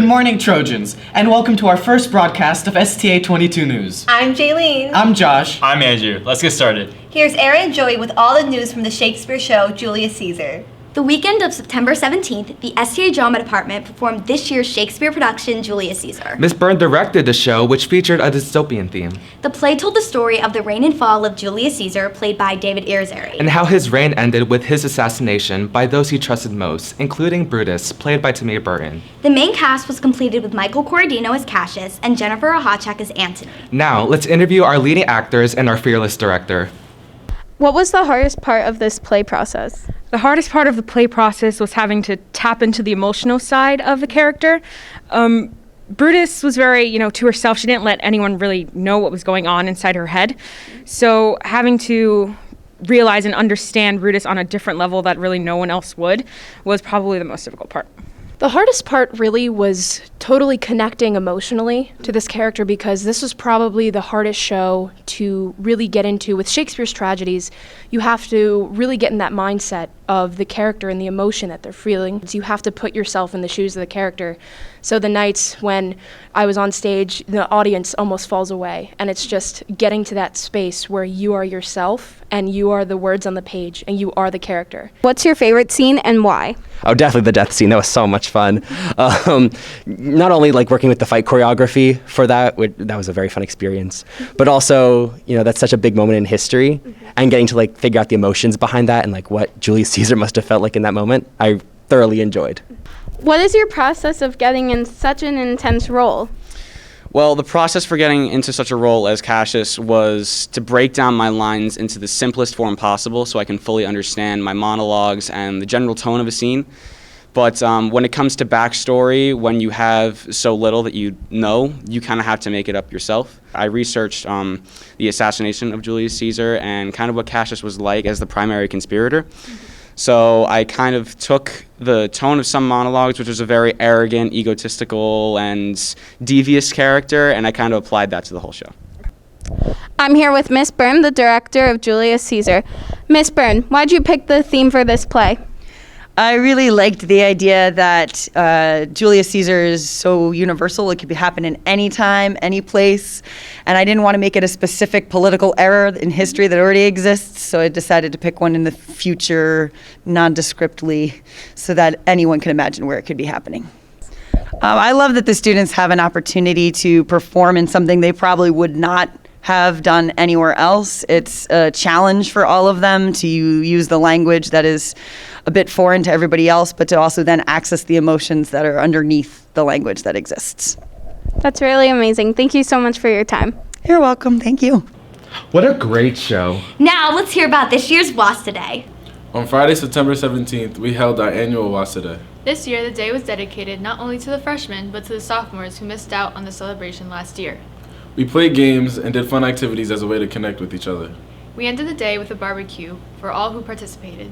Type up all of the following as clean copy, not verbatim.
morning, Trojans, and welcome to our first broadcast of STA22 News. I'm Jaylene. I'm Josh. I'm Andrew. Let's get started. Here's Erin and Joey with all the news from the Shakespeare show, Julius Caesar. The weekend of September 17th, the STA Drama Department performed this year's Shakespeare production, Julius Caesar. Miss Byrne directed the show, which featured a dystopian theme. The play told the story of the reign and fall of Julius Caesar, played by David Irizarry. And how his reign ended with his assassination by those he trusted most, including Brutus, played by Tamir Burton. The main cast was completed with Michael Corradino as Cassius and Jennifer Ahachek as Antony. Now, let's interview our leading actors and our fearless director. What was the hardest part of this play process? The hardest part of the play process was having to tap into the emotional side of the character. Brutus was very, to herself. She didn't let anyone really know what was going on inside her head. So having to realize and understand Brutus on a different level that really no one else would was probably the most difficult part. The hardest part really was totally connecting emotionally to this character, because this was probably the hardest show to really get into. With Shakespeare's tragedies, you have to really get in that mindset of the character and the emotion that they're feeling. So you have to put yourself in the shoes of the character. So the nights when I was on stage, the audience almost falls away, and it's just getting to that space where you are yourself and you are the words on the page and you are the character. What's your favorite scene and why? Oh, definitely the death scene. That was so much fun. Not only like working with the fight choreography for that was a very fun experience, but also, that's such a big moment in history, and getting to like figure out the emotions behind that and like what Julius Caesar must have felt like in that moment. I thoroughly enjoyed. What is your process of getting in such an intense role? Well, the process for getting into such a role as Cassius was to break down my lines into the simplest form possible so I can fully understand my monologues and the general tone of a scene. But when it comes to backstory, when you have so little that you know, you kind of have to make it up yourself. I researched the assassination of Julius Caesar and kind of what Cassius was like as the primary conspirator. So I kind of took the tone of some monologues, which was a very arrogant, egotistical, and devious character, and I kind of applied that to the whole show. I'm here with Miss Byrne, the director of Julius Caesar. Miss Byrne, why'd you pick the theme for this play? I really liked the idea that Julius Caesar is so universal. It could happen in any time, any place. And I didn't want to make it a specific political era in history that already exists. So I decided to pick one in the future, nondescriptly, so that anyone can imagine where it could be happening. I love that the students have an opportunity to perform in something they probably would not have done anywhere else. It's a challenge for all of them to use the language that is a bit foreign to everybody else, but to also then access the emotions that are underneath the language that exists. That's really amazing. Thank you so much for your time. You're welcome. Thank you. What a great show. Now let's hear about this year's WASTA Day. On Friday, September 17th, we held our annual WASTA Day. This year, the day was dedicated not only to the freshmen, but to the sophomores who missed out on the celebration last year. We played games and did fun activities as a way to connect with each other. We ended the day with a barbecue for all who participated.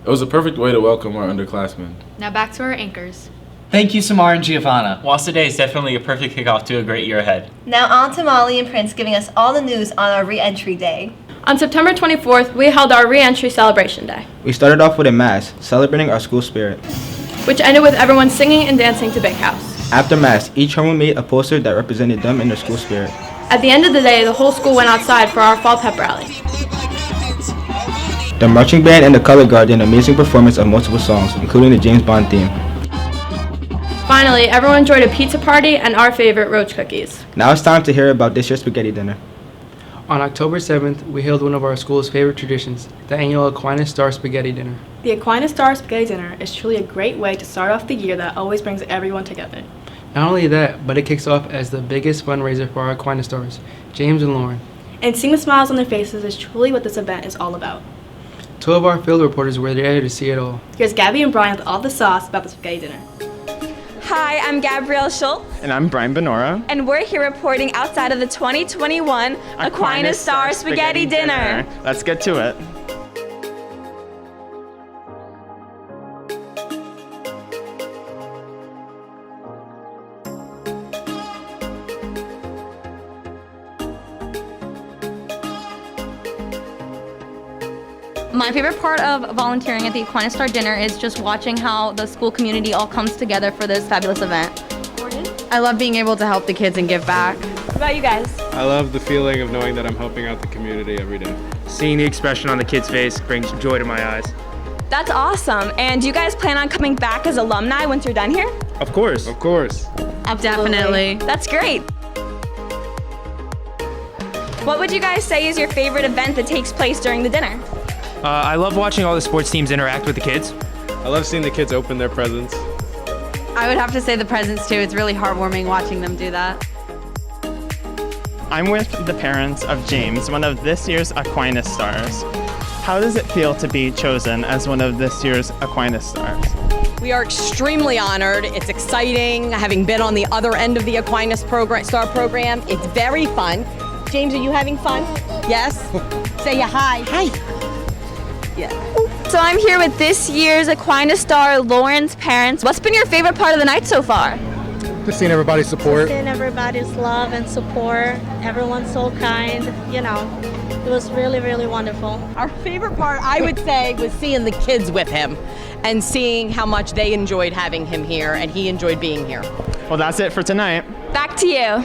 It was a perfect way to welcome our underclassmen. Now back to our anchors. Thank you, Samar and Giovanna. WASTA Day is definitely a perfect kickoff to a great year ahead. Now on to Molly and Prince giving us all the news on our Reentry Day. On September 24th, we held our Reentry Celebration Day, We started off with a mass, celebrating our school spirit. which ended with everyone singing and dancing to Big House. After mass, each homeroom made a poster that represented them and their school spirit. At the end of the day, the whole school went outside for our fall pep rally. The marching band and the color guard did an amazing performance of multiple songs, including the James Bond theme. Finally, everyone enjoyed a pizza party and our favorite roach cookies. Now it's time to hear about this year's spaghetti dinner. On October 7th, we held one of our school's favorite traditions, the annual Aquinas Star Spaghetti Dinner. The Aquinas Star Spaghetti Dinner is truly a great way to start off the year that always brings everyone together. Not only that, but it kicks off as the biggest fundraiser for our Aquinas Stars, James and Lauren. And seeing the smiles on their faces is truly what this event is all about. Two of our field reporters were there to see it all. Here's Gabby and Brian with all the sauce about the spaghetti dinner. Hi, I'm Gabrielle Schultz. And I'm Brian Benora. And we're here reporting outside of the 2021 Aquinas Star Spaghetti Dinner. Let's get to it. My favorite part of volunteering at the Aquinas Star Dinner is just watching how the school community all comes together for this fabulous event. Gordon? I love being able to help the kids and give back. What about you guys? I love the feeling of knowing that I'm helping out the community every day. Seeing the expression on the kids' face brings joy to my eyes. That's awesome. And do you guys plan on coming back as alumni once you're done here? Of course. Of course. Definitely. That's great. What would you guys say is your favorite event that takes place during the dinner? I love watching all the sports teams interact with the kids. I love seeing the kids open their presents. I would have to say the presents too. It's really heartwarming watching them do that. I'm with the parents of James, one of this year's Aquinas stars. How does it feel to be chosen as one of this year's Aquinas stars? We are extremely honored. It's exciting, having been on the other end of the Aquinas Star program. It's very fun. James, are you having fun? Yes? Say ya hi. Hi. Yeah. So I'm here with this year's Aquinas star, Lauren's parents. What's been your favorite part of the night so far? Just seeing everybody's support. Seeing everybody's love and support. Everyone's so kind, you know. It was really, really wonderful. Our favorite part, I would say, was seeing the kids with him and seeing how much they enjoyed having him here and he enjoyed being here. Well, that's it for tonight. Back to you.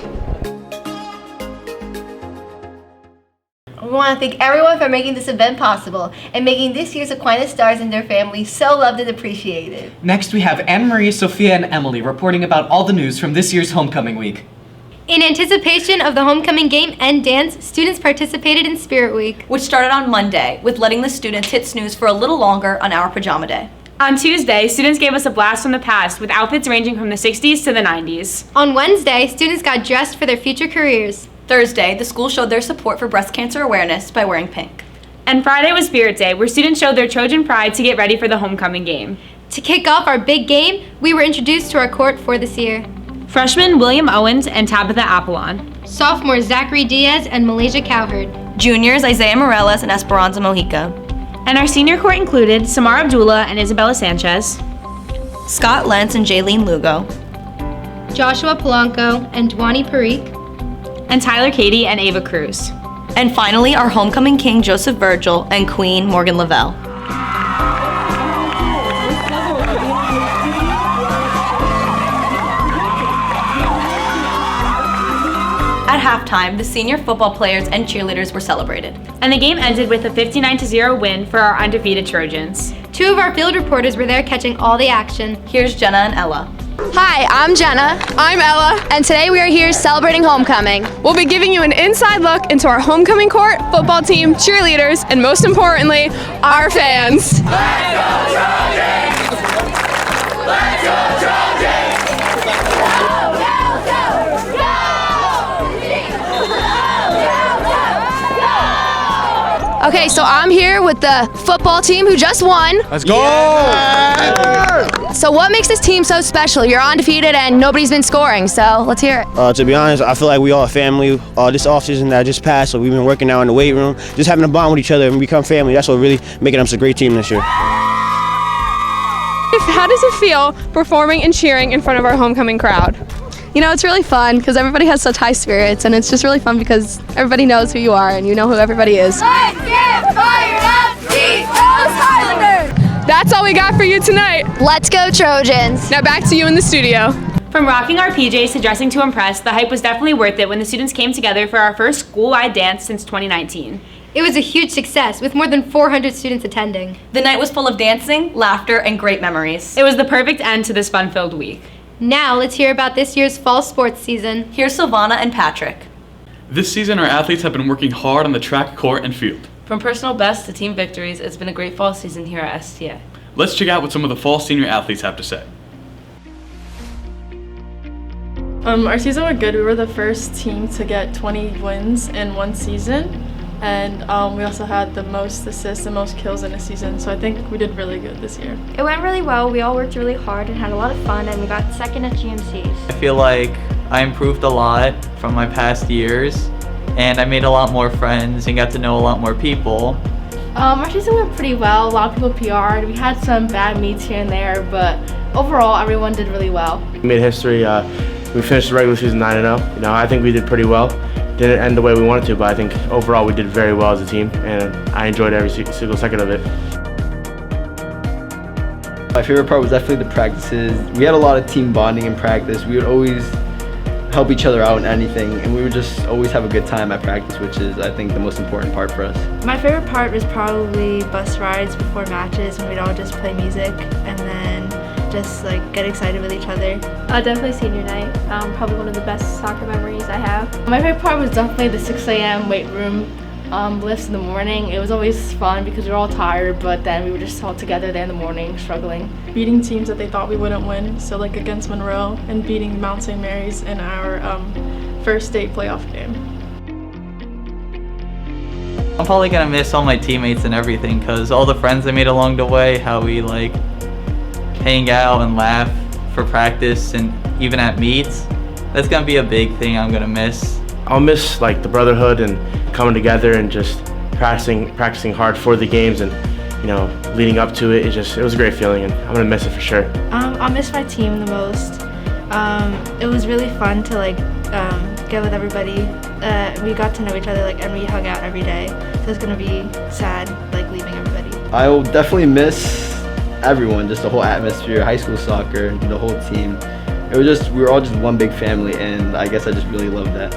We want to thank everyone for making this event possible and making this year's Aquinas stars and their families so loved and appreciated. Next, we have Anne-Marie, Sophia, and Emily reporting about all the news from this year's homecoming week. In anticipation of the homecoming game and dance, students participated in Spirit Week, which started on Monday, with letting the students hit snooze for a little longer on our pajama day. On Tuesday, students gave us a blast from the past with outfits ranging from the 60s to the 90s. On Wednesday, students got dressed for their future careers. Thursday, the school showed their support for breast cancer awareness by wearing pink. And Friday was Spirit Day, where students showed their Trojan pride to get ready for the homecoming game. To kick off our big game, we were introduced to our court for this year. Freshmen William Owens and Tabitha Apollon. Sophomores Zachary Diaz and Malaysia Cowherd. Juniors Isaiah Morales and Esperanza Mojica. And our senior court included Samar Abdullah and Isabella Sanchez. Scott Lentz and Jaylene Lugo. Joshua Polanco and Dwani Parikh. And Tyler Cady and Ava Cruz. And finally, our homecoming king, Joseph Virgil, and queen, Morgan Lavelle. At halftime, the senior football players and cheerleaders were celebrated. And the game ended with a 59-0 win for our undefeated Trojans. Two of our field reporters were there catching all the action. Here's Jenna and Ella. Hi, I'm Jenna. I'm Ella. And today we are here celebrating homecoming. We'll be giving you an inside look into our homecoming court, football team, cheerleaders, and most importantly, our fans. Let's go Trojans! Let's go Trojans! Okay, so I'm here with the football team who just won. Let's go! Yeah. So what makes this team so special? You're undefeated and nobody's been scoring, so let's hear it. To be honest, I feel like we all a family. This offseason that just passed, so we've been working out in the weight room, just having a bond with each other and become family. That's what really making us a great team this year. How does it feel performing and cheering in front of our homecoming crowd? You know, it's really fun because everybody has such high spirits, and it's just really fun because everybody knows who you are and you know who everybody is. Let's get fired up, East Coast Highlanders! That's all we got for you tonight. Let's go Trojans! Now back to you in the studio. From rocking our PJs to dressing to impress, the hype was definitely worth it when the students came together for our first school-wide dance since 2019. It was a huge success, with more than 400 students attending. The night was full of dancing, laughter, and great memories. It was the perfect end to this fun-filled week. Now, let's hear about this year's fall sports season. Here's Silvana and Patrick. This season, our athletes have been working hard on the track, court, and field. From personal bests to team victories, it's been a great fall season here at STA. Let's check out what some of the fall senior athletes have to say. Our season went good. We were the first team to get 20 wins in one season. And we also had the most assists and most kills in a season, so I think we did really good this year. It went really well. We all worked really hard and had a lot of fun, and we got second at GMCs. I feel like I improved a lot from my past years, and I made a lot more friends and got to know a lot more people. Our season went pretty well. A lot of people PR'd. We had some bad meets here and there, but overall, everyone did really well. We made history. We finished the regular season 9-0. You know, I think we did pretty well. Didn't end the way we wanted to, but I think overall we did very well as a team, and I enjoyed every single second of it. My favorite part was definitely the practices. We had a lot of team bonding in practice. We would always help each other out in anything, and we would just always have a good time at practice, which is, I think, the most important part for us. My favorite part was probably bus rides before matches, when we'd all just play music and then just like get excited with each other. Definitely senior night. Probably one of the best soccer memories I have. My favorite part was definitely the 6 a.m. weight room lifts in the morning. It was always fun because we were all tired, but then we were just all together there in the morning struggling. Beating teams that they thought we wouldn't win, so like against Monroe, and beating Mount St. Mary's in our first state playoff game. I'm probably gonna miss all my teammates and everything, because all the friends I made along the way, how we like hang out and laugh for practice and even at meets, that's gonna be a big thing I'm gonna miss. I'll miss like the brotherhood and coming together and just practicing hard for the games, and leading up to it. It was a great feeling, and I'm gonna miss it for sure. I'll miss my team the most. It was really fun to like get with everybody. We got to know each other and we hung out every day. So it's gonna be sad like leaving everybody. I will definitely miss everyone, just the whole atmosphere, high school soccer, the whole team. It was we were all just one big family, and I guess I just really loved that.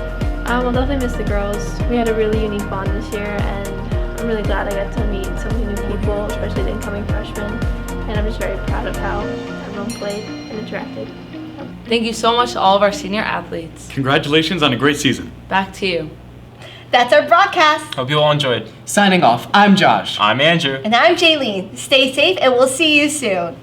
I'll definitely miss the girls. We had a really unique bond this year, and I'm really glad I got to meet so many new people, especially the incoming freshmen. And I'm just very proud of how everyone played and interacted. Thank you so much to all of our senior athletes. Congratulations on a great season. Back to you. That's our broadcast. Hope you all enjoyed. Signing off, I'm Josh. I'm Andrew. And I'm Jaylene. Stay safe and we'll see you soon.